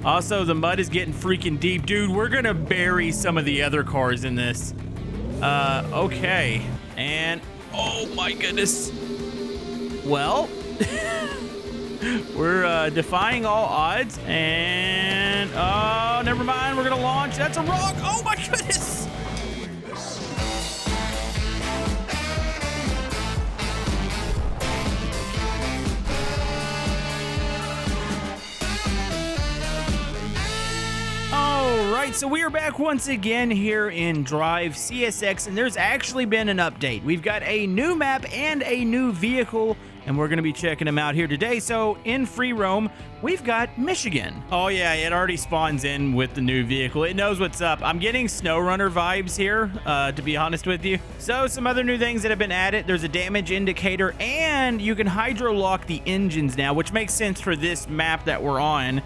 Also, the mud is getting freaking deep. Dude, we're gonna bury some of the other cars in this. Okay. And, oh my goodness. Well, we're defying all odds. And, oh, never mind. We're gonna launch. That's a rock. Oh my goodness. Alright, so we are back once again here in DriveCSX, and there's actually been an update. We've got a new map and a new vehicle, and we're going to be checking them out here today. So in free roam, we've got Michigan. Oh yeah, it already spawns in with the new vehicle. It knows what's up. I'm getting SnowRunner vibes here, to be honest with you. So some other new things that have been added. There's a damage indicator, and you can hydro lock the engines now, which makes sense for this map that we're on.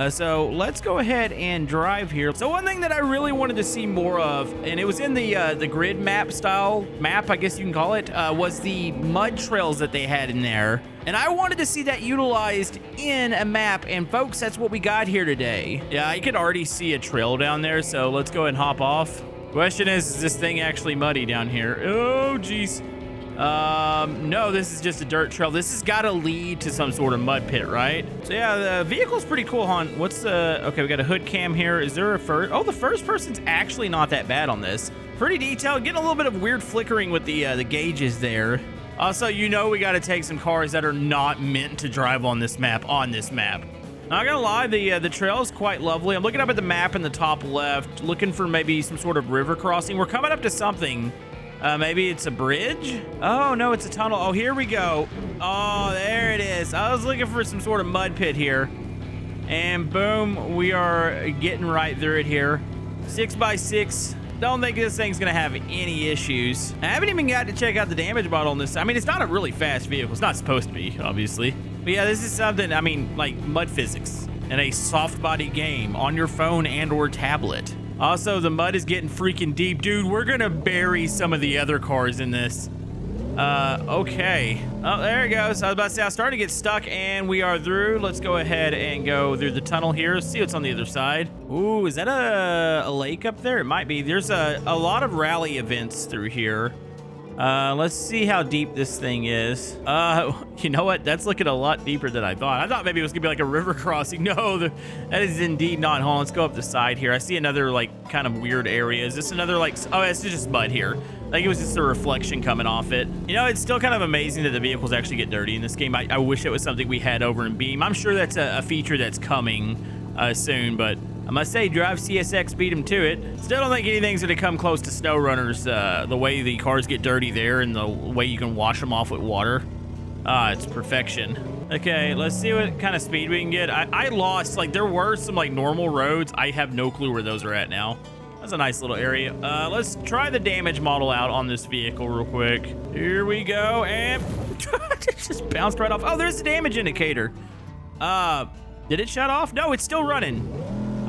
So let's go ahead and drive here. So one thing that I really wanted to see more of, and it was in the grid map style map, I guess you can call it, was the mud trails that they had in there. And I wanted to see that utilized in a map, and folks, that's what we got here today. Yeah, I could already see a trail down there, so let's go ahead and hop off. Question is this thing actually muddy down here? Oh, geez. No, this is just a dirt trail. This has got to lead to some sort of mud pit, right? So yeah, the vehicle's pretty cool, hon. What's the... Okay, we got a hood cam here. Is there a first... Oh, the first person's actually not that bad on this. Pretty detailed. Getting a little bit of weird flickering with the gauges there. Also, you know we got to take some cars that are not meant to drive on this map, Not gonna lie, the trail is quite lovely. I'm looking up at the map in the top left, looking for maybe some sort of river crossing. We're coming up to something. Maybe it's a bridge? Oh, no, it's a tunnel. Oh, here we go. Oh, there it is. I was looking for some sort of mud pit here. And boom, we are getting right through it here. 6x6. Don't think this thing's gonna have any issues. I haven't even got to check out the damage model on this. I mean, it's not a really fast vehicle. It's not supposed to be, obviously. But yeah, this is something, I mean, like mud physics in a soft body game on your phone and or tablet. Also, the mud is getting freaking deep. Dude, we're gonna bury some of the other cars in this. Okay. Oh, there it goes. I was about to say, I was starting to get stuck, and we are through. Let's go ahead and go through the tunnel here. See what's on the other side. Ooh, is that a lake up there? It might be. There's a lot of rally events through here. Let's see how deep this thing is. You know what? That's looking a lot deeper than I thought. I thought maybe it was gonna be like a river crossing. No, that is indeed not. Hold on, let's go up the side here. I see another like kind of weird area. Is this another like, oh, it's just mud here. Like it was just a reflection coming off it. You know, it's still kind of amazing that the vehicles actually get dirty in this game. I wish it was something we had over in Beam. I'm sure that's a feature that's coming soon, but I must say, DriveCSX beat him to it. Still don't think anything's gonna come close to SnowRunners, the way the cars get dirty there and the way you can wash them off with water. It's perfection. Okay, let's see what kind of speed we can get. I lost, like there were some like normal roads. I have no clue where those are at now. That's a nice little area. Let's try the damage model out on this vehicle real quick. Here we go, and it just bounced right off. Oh, there's the damage indicator. Did it shut off? No, it's still running.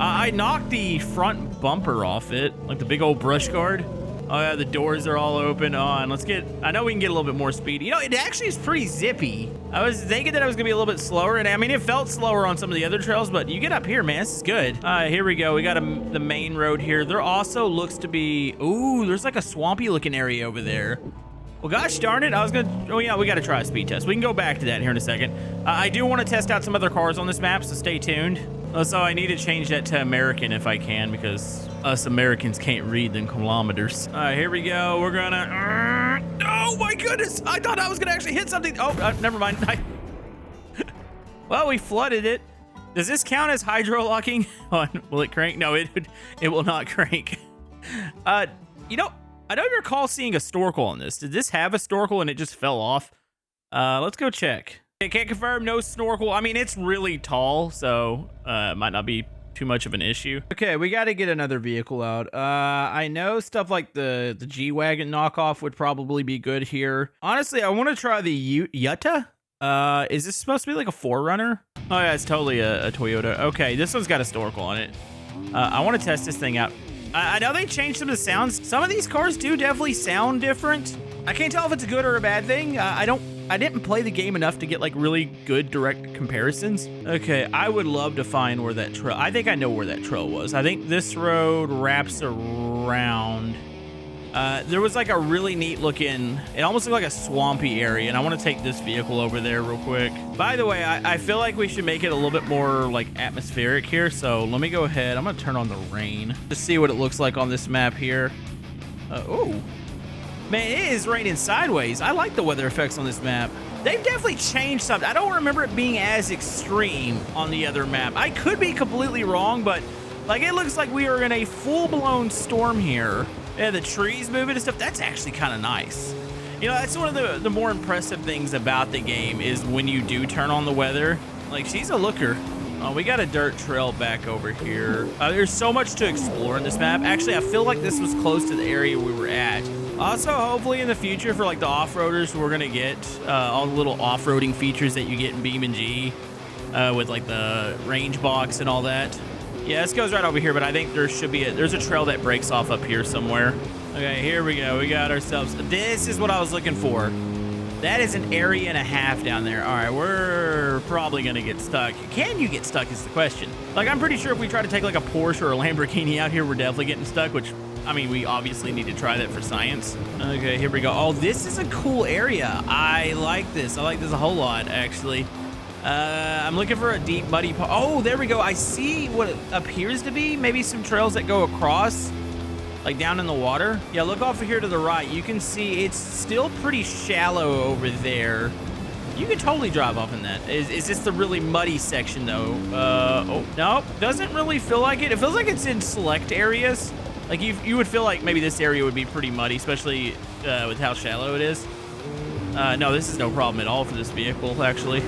I knocked the front bumper off it, like the big old brush guard. Oh yeah, the doors are all open. On, let's get, I know we can get a little bit more speed. You know, it actually is pretty zippy. I was thinking that I was gonna be a little bit slower, and I mean, it felt slower on some of the other trails, but you get up here, man, this is good. Here we go, we got the main road here. There also looks to be, ooh, there's like a swampy looking area over there. Well, gosh darn it, I was gonna, oh yeah, we gotta try a speed test. We can go back to that here in a second. I do wanna test out some other cars on this map, so stay tuned. So I need to change that to American if I can, because us Americans can't read in kilometers. All right, here we go. We're gonna, oh my goodness. I thought I was gonna actually hit something. Oh, never mind. Well, we flooded it. Does this count as hydro locking? Will it crank? No, it will not crank. You know, I don't recall seeing a snorkel on this. Did this have a snorkel and it just fell off? Let's go check. I can't confirm, no snorkel. I mean, it's really tall, so it might not be too much of an issue. Okay, we got to get another vehicle out. I know stuff like the G-Wagon knockoff would probably be good here. Honestly, I want to try the Jutta. Is this supposed to be like a 4Runner? Oh yeah, it's totally a Toyota. Okay, this one's got a snorkel on it. I want to test this thing out. I know they changed some of the sounds. Some of these cars do definitely sound different. I can't tell if it's a good or a bad thing. I don't I didn't play the game enough to get like really good direct comparisons. Okay, I would love to find where that trail, I think I know where that trail was. I think this road wraps around. There was like a really neat looking, it almost looked like a swampy area, and I want to take this vehicle over there real quick. By the way, I feel like we should make it a little bit more like atmospheric here, so let me go ahead. I'm gonna turn on the rain to see what it looks like on this map here. Oh, man, it is raining sideways. I like the weather effects on this map. They've definitely changed something. I don't remember it being as extreme on the other map. I could be completely wrong, but like it looks like we are in a full-blown storm here. Yeah, the trees moving and stuff, that's actually kind of nice. You know, that's one of the more impressive things about the game is when you do turn on the weather. Like, she's a looker. Oh, we got a dirt trail back over here. There's so much to explore in this map. Actually, I feel like this was close to the area we were at. Also, hopefully in the future for like the off-roaders, we're gonna get all the little off-roading features that you get in BeamNG with like the range box and all that. Yeah, this goes right over here, but I think there should be there's a trail that breaks off up here somewhere. Okay, here we go. We got ourselves, this is what I was looking for. That is an area and a half down there. All right, we're probably gonna get stuck. Can you get stuck is the question. Like, I'm pretty sure if we try to take like a Porsche or a Lamborghini out here, we're definitely getting stuck, which, I mean, we obviously need to try that for science. Okay, here we go. Oh, this is a cool area. I like this. I like this a whole lot, actually. I'm looking for a deep, muddy oh, there we go. I see what appears to be maybe some trails that go across, like down in the water. Yeah, look off of here to the right. You can see it's still pretty shallow over there. You can totally drive off in that. Is this the really muddy section, though? Oh, no, doesn't really feel like it. It feels like it's in select areas. Like, you would feel like maybe this area would be pretty muddy, especially with how shallow it is. No, this is no problem at all for this vehicle, actually.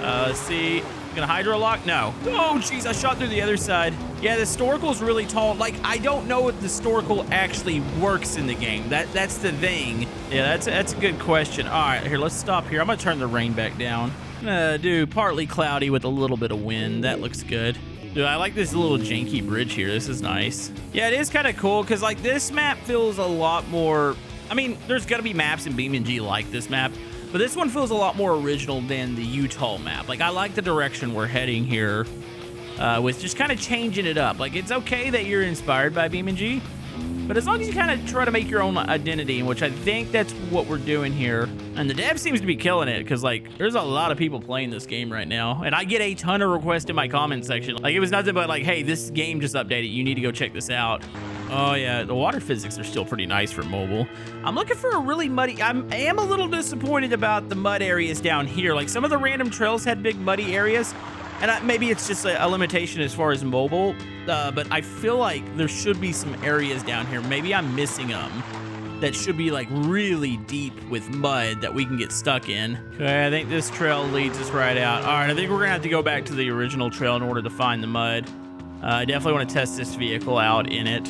Let's see. Gonna hydro lock? No. Oh, jeez, I shot through the other side. Yeah, the storacle's really tall. Like, I don't know if the storacle actually works in the game. That's the thing. Yeah, that's a good question. All right, here, let's stop here. I'm gonna turn the rain back down. Do partly cloudy with a little bit of wind. That looks good. Dude, I like this little janky bridge here. This is nice. Yeah, it is kind of cool because, like, this map feels a lot more... I mean, there's gonna be maps in BeamNG like this map, but this one feels a lot more original than the Utah map. Like, I like the direction we're heading here with just kind of changing it up. Like, it's okay that you're inspired by BeamNG, but as long as you kind of try to make your own identity, which I think that's what we're doing here. And the dev seems to be killing it because, like, there's a lot of people playing this game right now. And I get a ton of requests in my comment section. Like, it was nothing but like, hey, this game just updated. You need to go check this out. Oh, yeah, the water physics are still pretty nice for mobile. I'm looking for a really muddy... I am a little disappointed about the mud areas down here. Like, some of the random trails had big muddy areas, and maybe it's just a limitation as far as mobile, but I feel like there should be some areas down here. Maybe I'm missing them that should be, like, really deep with mud that we can get stuck in. Okay, I think this trail leads us right out. All right, I think we're going to have to go back to the original trail in order to find the mud. I definitely want to test this vehicle out in it.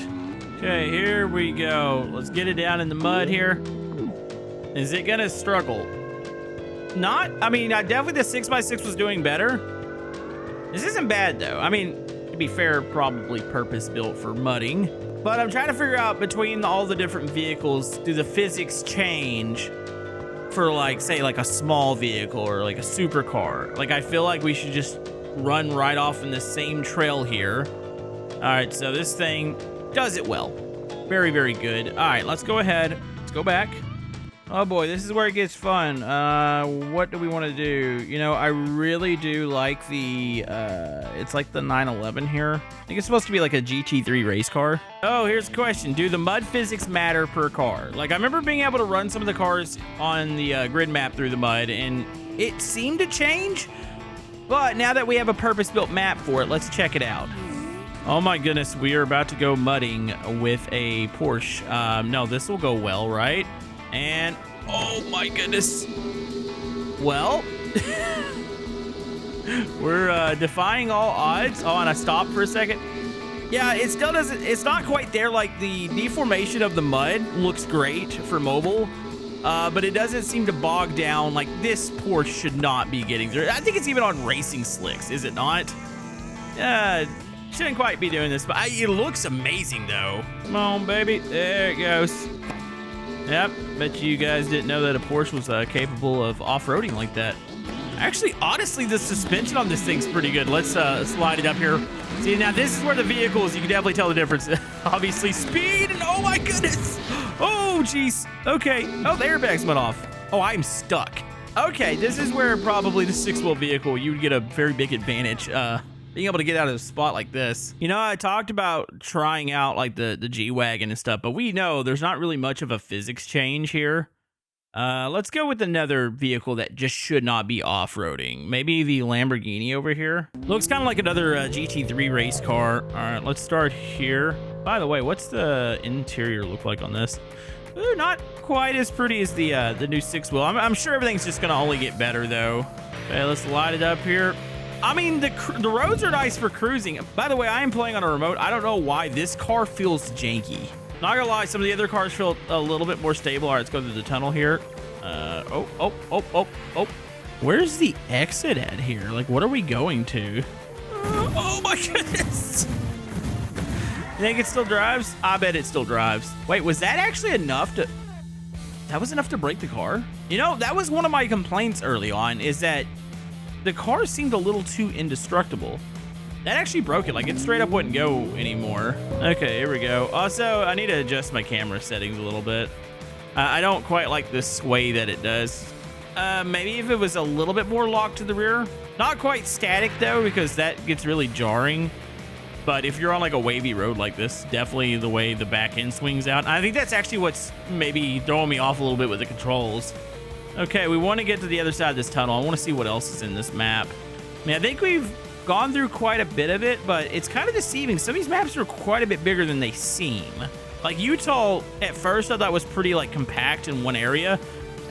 Okay, here we go. Let's get it down in the mud here. Is it gonna struggle? Not. I mean, definitely the 6x6 was doing better. This isn't bad, though. I mean, to be fair, probably purpose-built for mudding. But I'm trying to figure out between all the different vehicles, do the physics change for, like, say, like a small vehicle or like a supercar? Like, I feel like we should just run right off in the same trail here. All right, so this thing does it well. Very, very good. All right, let's go ahead. Let's go back. Oh boy, this is where it gets fun. What do we want to do? You know, I really do like the, it's like the 911 here. I think it's supposed to be like a GT3 race car. Oh, here's the question. Do the mud physics matter per car? Like, I remember being able to run some of the cars on the grid map through the mud, and it seemed to change. But now that we have a purpose-built map for it, let's check it out. Oh my goodness, we are about to go mudding with a Porsche. No, this will go well, right? And, oh my goodness. Well, we're defying all odds. Oh, and I stopped for a second. Yeah, it still doesn't, it's not quite there. Like, the deformation of the mud looks great for mobile, but it doesn't seem to bog down. Like, this Porsche should not be getting through. I think it's even on racing slicks, is it not? Shouldn't quite be doing this, but it looks amazing, though. Come on, baby. There it goes. Yep, bet you guys didn't know that a Porsche was capable of off-roading like that. Actually, honestly, the suspension on this thing's pretty good. Let's slide it up here. See, now this is where the vehicles, you can definitely tell the difference. Obviously, speed, and oh my goodness. Oh, jeez. Okay. Oh, the airbags went off. Oh, I'm stuck. Okay, this is where probably the six-wheel vehicle, you would get a very big advantage. Being able to get out of a spot like this. You know, I talked about trying out like the G-Wagon and stuff, but we know there's not really much of a physics change here. Let's go with another vehicle that just should not be off-roading. Maybe the Lamborghini over here. Looks kind of like another GT3 race car. All right, let's start here. By the way, what's the interior look like on this? Ooh, not quite as pretty as the new six-wheel. I'm sure everything's just gonna only get better though. Okay, let's light it up here. I mean, the roads are nice for cruising. By the way, I am playing on a remote. I don't know why this car feels janky. Not gonna lie, some of the other cars feel a little bit more stable. All right, let's go through the tunnel here. Oh. Where's the exit at here? Like, what are we going to? Oh my goodness. You think it still drives? I bet it still drives. Wait, was that actually enough to... That was enough to break the car? You know, that was one of my complaints early on, is that the car seemed a little too indestructible. That actually broke it. Like, it straight up wouldn't go anymore. Okay, here we go. Also, I need to adjust my camera settings a little bit. I don't quite like the sway that it does. Maybe if it was a little bit more locked to the rear. Not quite static, though, because that gets really jarring. But if you're on, like, a wavy road like this, definitely the way the back end swings out. I think that's actually what's maybe throwing me off a little bit with the controls. Okay, we want to get to the other side of this tunnel. I want to see what else is in this map. I mean, I think we've gone through quite a bit of it, but it's kind of deceiving. Some of these maps are quite a bit bigger than they seem. Like Utah, at first, I thought was pretty like compact in one area.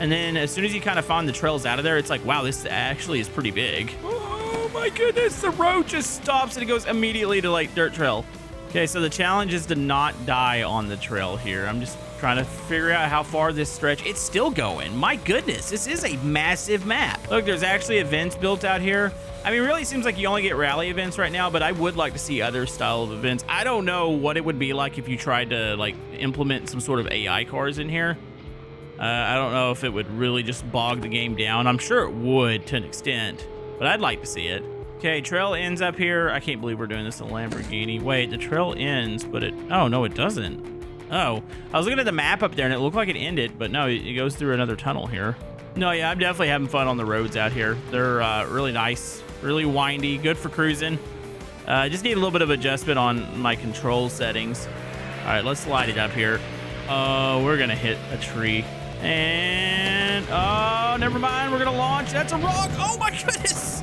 And then as soon as you kind of find the trails out of there, it's like, wow, this actually is pretty big. Oh my goodness, the road just stops and it goes immediately to like dirt trail. Okay, so the challenge is to not die on the trail here. I'm just trying to figure out how far this stretch. It's still going. My goodness, this is a massive map. Look, there's actually events built out here. I mean, really seems like you only get rally events right now, but I would like to see other style of events. I don't know what it would be like if you tried to like implement some sort of AI cars in here. I don't know if it would really just bog the game down. I'm sure it would to an extent, but I'd like to see it. Okay, trail ends up here. I can't believe we're doing this in a Lamborghini. Wait, the trail ends, but it... Oh, no, it doesn't. Oh, I was looking at the map up there, and it looked like it ended, but no, it goes through another tunnel here. No, yeah, I'm definitely having fun on the roads out here. They're really nice, really windy, good for cruising. Just need a little bit of adjustment on my control settings. All right, let's slide it up here. Oh, we're going to hit a tree. And... Oh, never mind. We're going to launch. That's a rock. Oh, my goodness.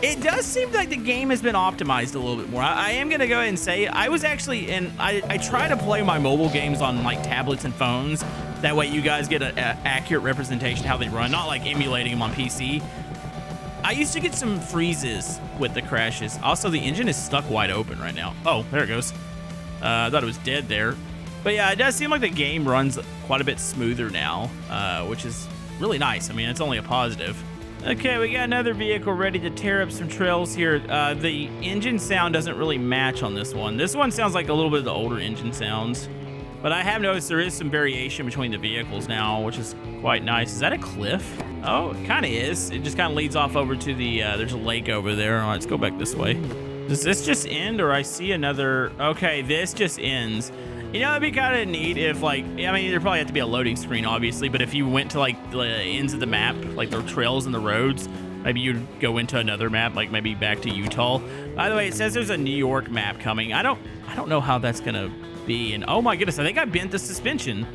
It does seem like the game has been optimized a little bit more. I am going to go ahead and say I was actually in... I try to play my mobile games on like tablets and phones. That way you guys get an accurate representation of how they run. Not like emulating them on PC. I used to get some freezes with the crashes. Also, the engine is stuck wide open right now. Oh, there it goes. I thought it was dead there. But yeah, it does seem like the game runs quite a bit smoother now, which is really nice. I mean, it's only a positive. Okay, we got another vehicle ready to tear up some trails here. The engine sound doesn't really match on this one. This one sounds like a little bit of the older engine sounds. But I have noticed there is some variation between the vehicles now, which is quite nice. Is that a cliff? Oh, it kind of is. It just kind of leads off over to the, there's a lake over there. All right, let's go back this way. Does this just end, or I see another? Okay, this just ends. You know, it'd be kind of neat if, like, I mean, there'd probably have to be a loading screen, obviously, but if you went to, like, the ends of the map, like the trails and the roads, maybe you'd go into another map, like maybe back to Utah. By the way, it says there's a New York map coming. I don't know how that's gonna be. And oh my goodness, I think I bent the suspension.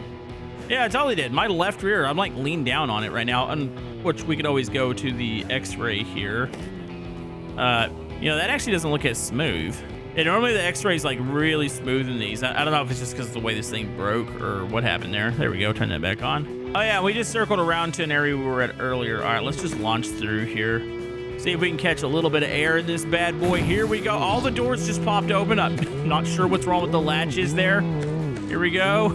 Yeah, I totally did. My left rear, I'm like leaned down on it right now, which we could always go to the X-ray here. You know, that actually doesn't look as smooth. Yeah, normally the X-ray is like really smooth in these. I don't know if it's just because of the way this thing broke or what happened there. There we go, turn that back on. Oh yeah, we just circled around to an area we were at earlier. All right, let's just launch through here. See if we can catch a little bit of air in this bad boy. Here we go. All the doors just popped open. I'm not sure what's wrong with the latches there. Here we go.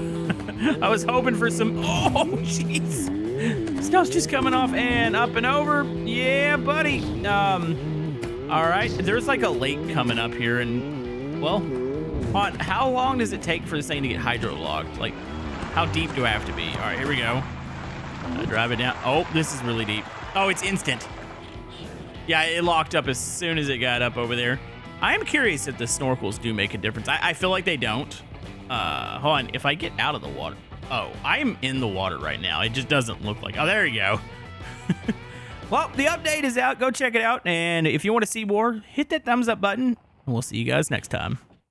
I was hoping for some... Oh, jeez. Stuff's just coming off and up and over. Yeah, buddy. All right. There's like a lake coming up here. And, well, how long does it take for this thing to get hydro-locked? Like, How deep do I have to be? All right, here we go. Drive it down. Oh, this is really deep. Oh, it's instant. Yeah, it locked up as soon as it got up over there. I am curious if the snorkels do make a difference. I feel like they don't. Hold on. If I get out of the water. Oh, I am in the water right now. It just doesn't look like. Oh, there you go. Well, the update is out. Go check it out. And if you want to see more, hit that thumbs up button. And we'll see you guys next time.